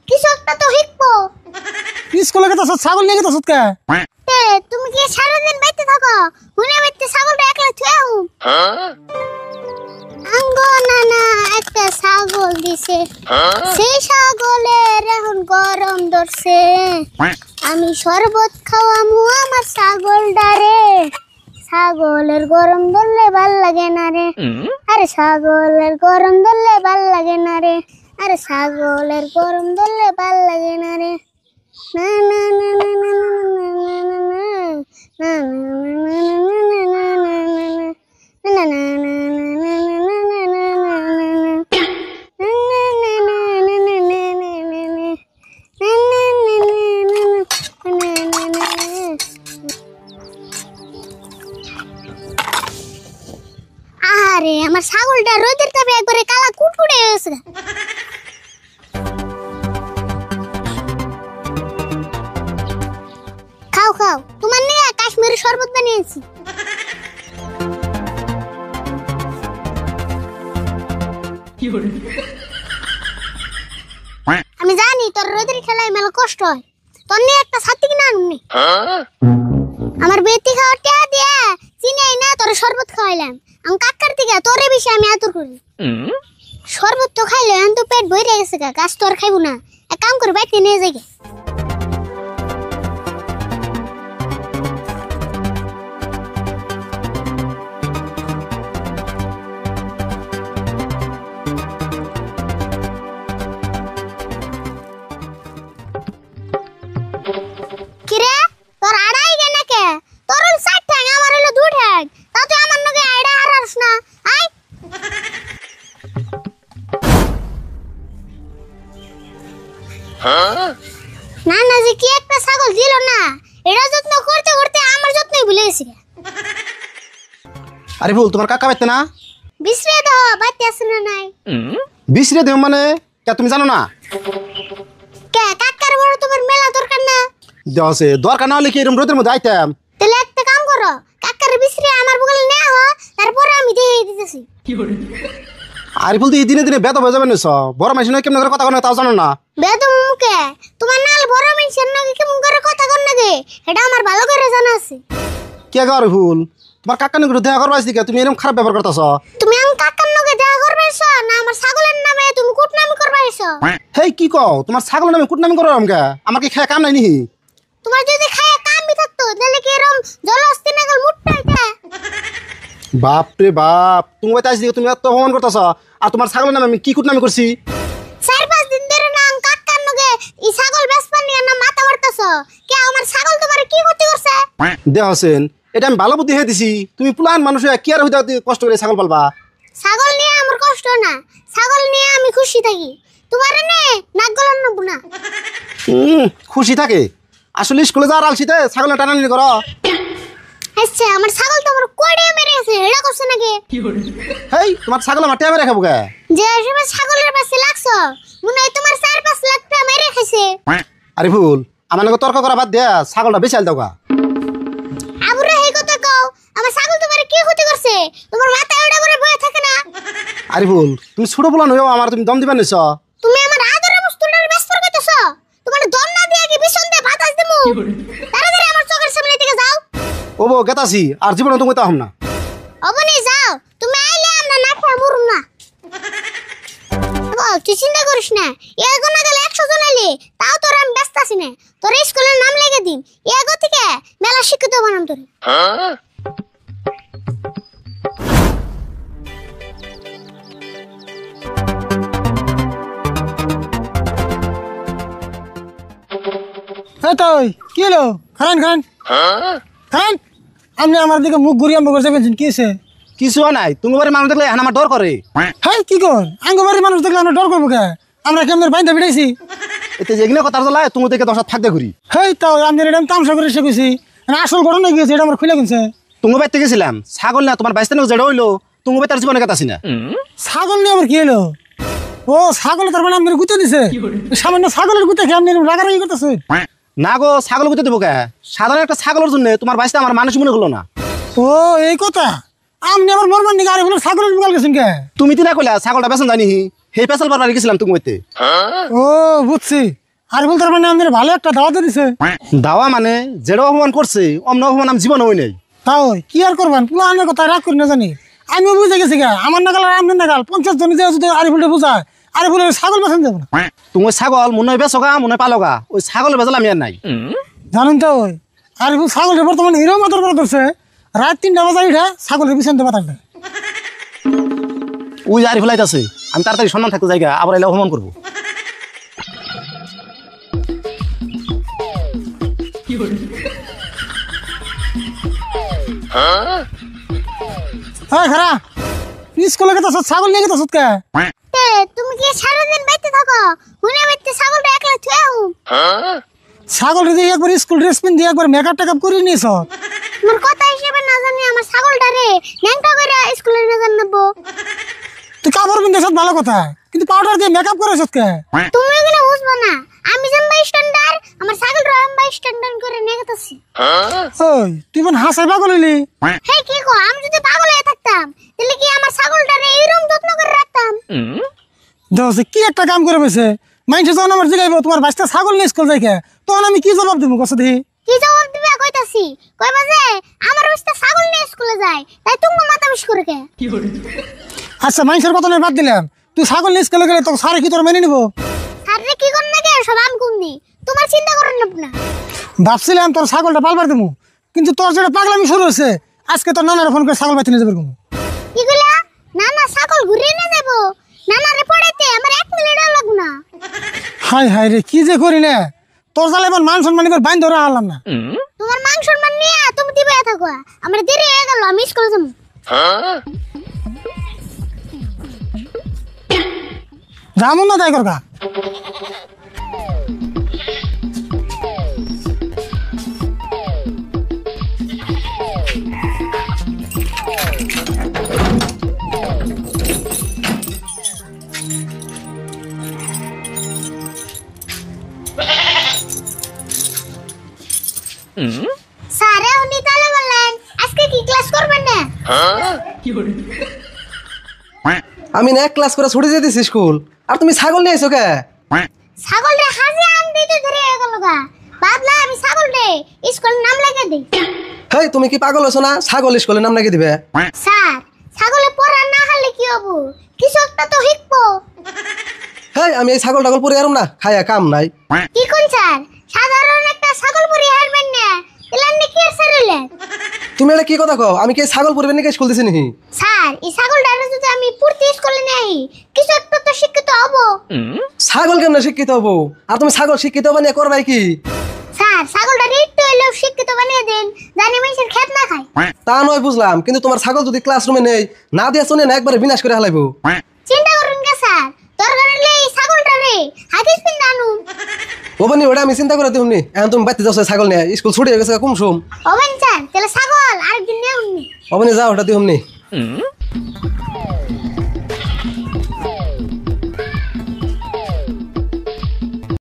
কিছু একটা তো হিকবো। স্কুলে গেছ ছাগল নিয়ে গেছ কে? তুমি কি সারাদিন বাইতে থাকো? হুনে বাইতে ছাগলটা একলা থুয়ে আউ। আঙ্গো নানা একটা ছাগল দিছে, সেই ছাগলের এখন গরম ধরছে। আমি শরবত খাওয়ামু আমার ছাগলটারে। ছাগলের গরম ধরলে ভাল লাগে না রে, আরে ছাগলের গরম ধরলে ভাল লাগে না রে, আরে ছাগলের গরম ধরলে ভাল লাগে না রে। না না না না না না না না আরে আমার ছাগলটা রোদের তাপে একবারে কালা কুটকুটে হয়ে গেছে। খাও খাও, তোমার নিয়ে কাশ্মীরি শরবত বানিয়েছি। আমি জানি তোর রোদের খেলায় মেলা কষ্ট হয়, তোর নিয়ে একটা ছাতি কিনা আনুনি। আমার বেটি খাওয়ার টিয়া দিয়ে চিনাই না তোর শরবত খাওয়াইলাম। আমি কাকার থেকে তোরে বেশি আমি আদর করি। শরবত তো খাইলে এখন তো পেট ভরে গেছে, গাছ তো আর খাইবো না। এক কাম করে বাইতে নিয়ে যাই। কিরে তোর আড়াই গেনা কে? তোর 60 ঠ্যাং, আমার হলো 2 ঠ্যাং। তা তুই আমার নগে আইডা হারাস না। আই না না যে কি একটা ছাগল দিল না, এটা যত্ন করতে করতে আমার যত্নই ভুলে গেছি। আরে বল তোমার কাকা বাইতে না? বিছরে দাও, বাইতে আছে না নাই? বিছরে দেও মানে কে তুমি জানো না? কে কাকার বড় তোমার মেলা দরকার না? দেওয়াছে দরকার না হলে কি এরকম রোদের মধ্যে আইতাম? তাহলে একটা কাম করো, কাকার বিছরে আমার বগলে নেওয়া হ, তারপরে আমি দিয়ে দিতেছি। আরে বলতে এই দিনে দিনে বেদ হয়ে যাবে না, বড় মানুষ নয় কেমন করে কথা কন তাও জানো না? বেদ মুখে তোমার নাল বড় মানুষের নাকি কেমন করে কথা কন নাকি এটা আমার ভালো করে জানা আছে। কে গার ভুল তোমার কাকা নিয়ে দেখা করবা আইছি, তুমি এরকম খারাপ ব্যবহার করতেছ। তুমি আমার কাকার নাকি দেখা করবাইছো না আমার ছাগলের নামে তুমি কুটনামি করবাইছো? হেই কি কও, তোমার ছাগলের নামে কুটনামি করো আমকে? আমাকে খেয়ে কাম নাই নিহি? তোমার যদি খায় কামই থাকতো তাহলে কি এরকম জলস্তি নাগল মুট্টা হইতা? বাপ রে বাপ, তুমি বাইতে আইছি তুমি এত অপমান করতেছ, আর তোমার ছাগলের নামে আমি কি কুটনামি করছি? 4-5 দিন ধরে না আমি কাকার নাকি এই ছাগল বেচপানি না মাথা মারতাছো। কে আমার ছাগল তোমার কি ক্ষতি করছে? দেহ হোসেন, এটা আমি ভালো বুদ্ধি হয়ে দিছি। তুমি পুলান মানুষ কি আর হইতে কষ্ট করে ছাগল পালবা? ছাগল নিয়ে আমার কষ্ট না, ছাগল নিয়ে আমি খুশি থাকি। তোমার নে নাক গলান নেব না। খুশি থাকে আসলে স্কুলে যাওয়ার আলসিতে ছাগলের টানানি করো। আচ্ছা আমার ছাগল তো আমার কোড়ে মেরে গেছে, এটা করছে নাকি? হেই তোমার ছাগল মাটিয়া মেরে খাবো কে? যে সময় ছাগলের পাশে লাগছো মনে হয় তোমার 4-5 লাখ টাকা মেরে খাইছে। আরে ভুল, আমার নাকি তর্ক করা বাদ দেয়া ছাগলটা বেশি আল দাও গা। আবুরে এই কথা কও, আমার ছাগল তোমার কি ক্ষতি করছে? তোমার মাথা ওড়া করে বয়ে থাকে না? আরে ভুল, তুমি ছোট বলান হইও আমার তুমি দম দিবা নিছ। তুমি আমার আদরের বস্তুটার ব্যস্ত করতেছো। তোমার দম না দিয়া কি বিছন দিয়ে বাতাস দিমু? তাড়াতাড়ি আমার চোখের সামনে থেকে যাও। ও বো গেতাছি, আর জীবনে তুমি তাহম না। অবনি যাও, তুমি আইলে আমরা না খেয়ে মরুম না। তুই চিন্তা করিস না, এগো না গেলে 100 জন আইলে তাও তোর আমি ব্যস্ত আছি না। তোর স্কুলের নাম লেগে দিন, এগো থেকে মেলা শিক্ষিত বানাম তোরে। তুই কি হলো? খান খান খান। আপনি আমার দিকে মুখ ঘুরিয়ে আমাকে যাবেন কি আছে? কিছু নাই, তুমি বাড়ির মানুষ দেখলে এখন আমার ডর করে। হ্যাঁ কি কর, আঙ্গবাড়ির মানুষ দেখলে আমরা ডর করবো কে? আমরা কেমন বাইন্দা বিড়াইছি? এতে যেগুলো কথা জ্বলায় তুমি দেখে দশাত থাকতে ঘুরি। হেই তাও আমি এটা তামসা করে শিখেছি, আসল ঘটনা গিয়েছে এটা আমার খুলে গেছে। তুমি বাইতে গেছিলাম ছাগল না তোমার বাইস্তানে যেটা হইলো তুমি বাইতার জীবনে কাটাছি না। ছাগল নিয়ে আমার কি হলো? ও ছাগল তার মানে আপনার গুতে দিছে? সামান্য ছাগলের গুতে খেয়ে আপনি রাগারাগি করতেছে? না গো, ছাগল গুতে দেবো কে? সাধারণ একটা ছাগলের জন্য তোমার বাইসটা আমার মানুষ মনে করলো না। ও এই কথা, আপনি আমার মরবার নিকে আরে বলে ছাগলের মুগাল গেছেন কে? তুমি তিনা কইলা ছাগলটা বেচন জানি সেই পেশাল পারবার গেছিলাম তুমি হইতে। ও বুঝছি, আরিফুল তার মানে আমাদের ভালো একটা দাওয়াত দিছে। দাওয়া মানে যেটা অপমান করছে অমন অপমান আমি জীবনে হই নাই। তাও কি আর করবেন, পুরো আনের কথা রাগ করি না জানি। আমিও বুঝে গেছি গা, আমার নাগাল আর আপনার নাগাল 50 জন যে যদি আরিফুলটা বুঝায়, আরিফুলের ছাগল বেছেন যাবো না। তুমি ওই ছাগল মনে হয় বেচো গা, মনে হয় পালো গা, ওই ছাগলের বেজাল আমি আর নাই। জানেন তো ওই আরিফুল ছাগলের বর্তমানে হিরো মাতার করে ধরছে, রাত 3টা বাজার উঠে ছাগলের পিছন দিয়ে বাতাস দেয়। ওই যে আরিফুল আইতাছে, আমি তাড়াতাড়ি সম্মান থাকতে যাই গা, আবার এলে অপমান করবো। হ্যাঁ খারা স্কুলে গেছ ছাগল নিয়ে গেছ কে? তুমি কি সারাদিন বাইতে থাকো? হুনে বাইতে ছাগলটা একলা থুয়ে আহুম। ছাগল দিয়ে একবার স্কুল ড্রেস পিন দিয়ে একবার মেকআপ টেকআপ করে নিয়েছ। আমার কথা হিসেবে না জানি আমার ছাগলটা রে ন্যাংটা করে স্কুলে না জানাবো। তুই কাপড় পিনতেছ ভালো কথা, কিন্তু পাউডার দিয়ে মেকআপ করেছ কে? তুমি এগুলো বুঝবো না, আমি জানবা স্ট্যান্ডার্ড, আমার ছাগলটা আমি স্ট্যান্ডার্ড করে নিয়ে গেছি। ওই তুই মন হাসাই পাগল হইলি। হে কি কো, আমি যদি পাগল হয়ে থাকতাম তাহলে কি আমার ছাগলটা রে এরকম যত্ন করে রাখতাম? দোষ কি একটা কাম করে বসে মাইন্ড যখন আমার জিগাইব তোমার বাচ্চা ছাগল নিয়ে স্কুল যাই কে, তখন আমি কি জবাব দেবো কষ্ট দেখি? কি জবাব দিবে কইতাছি? কইবা যে আমার বাচ্চা ছাগল নিয়ে স্কুলে যায়, তাই তুমি মাথা বিষ করে কে? আচ্ছা মাইন্ডের কথা বাদ দিলাম, তুই ছাগল নিয়ে স্কুলে গেলে তোর স্যার কি তোর মেনে নিবো? আরে কি করন না কে সব আম কুন্দি, তোমার চিন্তা করেন না। ভাবছিলাম তোর ছাগলটা পালবার দেবো, কিন্তু তোর যেটা পাগলামি শুরু হয়েছে, আজকে তোর নানার ফোন করে ছাগল বাঁচিয়ে নিয়ে যাবে। কি কইলা? না না ছাগল ঘুরিয়ে নিয়ে যাবো, নানারে পড়াইতে আমার 1 মিনিটও লাগবে না। হাই হাই রে কি যে করি না, তোর জালে এবার মান সম্মান করে বাইন ধরে হারলাম না। তোমার মান সম্মান নিয়ে তুমি দিবে থাকো, আমার দেরি হয়ে গেল, আমি স্কুলে যাবো। যামন না তাই করবা। স্যারে উনি তাহলে বললেন আজকে কি ক্লাস করবেন না? আমি না এক ক্লাস করে ছুটি দিয়ে দিছি স্কুল, আর তুমি ছাগল নিয়ে এসো কে? ছাগল রে হাজে আন দিতে ধরে গেল গা, ভাবলা আমি ছাগল রে স্কুল নাম লাগিয়ে দেই। হেই তুমি কি পাগল হছো না? ছাগল স্কুলের নাম লাগিয়ে দিবে? স্যার ছাগলে পড়া না হলে কি হবো, কিছু একটা তো শিখবো। হেই আমি এই ছাগল টাগল পরে আরম না, খায়া কাম নাই। কি কোন স্যার, সাধারণ একটা ছাগল পরি হারবেন না, এলান কি আর সারলে? তুমি এটা কি কথা কও? আমি কি এই ছাগল পরিবেন নাকি স্কুল দিছি নাকি? স্যার এই ছাগলটারে যদি আমি পড়তে স্কুলে নেই, কিছু একটা তো শিক্ষিত হবো। ছাগল কেমনে শিক্ষিত হবো? আর তুমি ছাগল শিক্ষিত বানিয়ে করবাই কি? স্যার ছাগলটারে একটু হইলেও শিক্ষিত বানিয়ে দেন, জানি মানুষের খেত না খায়। তা নয় বুঝলাম, কিন্তু তোমার ছাগল যদি ক্লাসরুমে নেই, না দিয়ে শুনে না একবারে বিনাশ করে হালাইবো। চিন্তা করুন কে স্যার, দরকার হলে এই ছাগলটারে হাদিস পিন দানু। ওবানি ওটা আমি চিন্তা করে দিমনি, এখন তুমি বাড়িতে যাও ছাগল নিয়ে, স্কুল ছুটি হয়ে গেছে কুমসুম। ওবেন স্যার তাহলে ছাগল আরেকদিন নিয়ে উনি। ওবানি যাও ওটা দিমনি।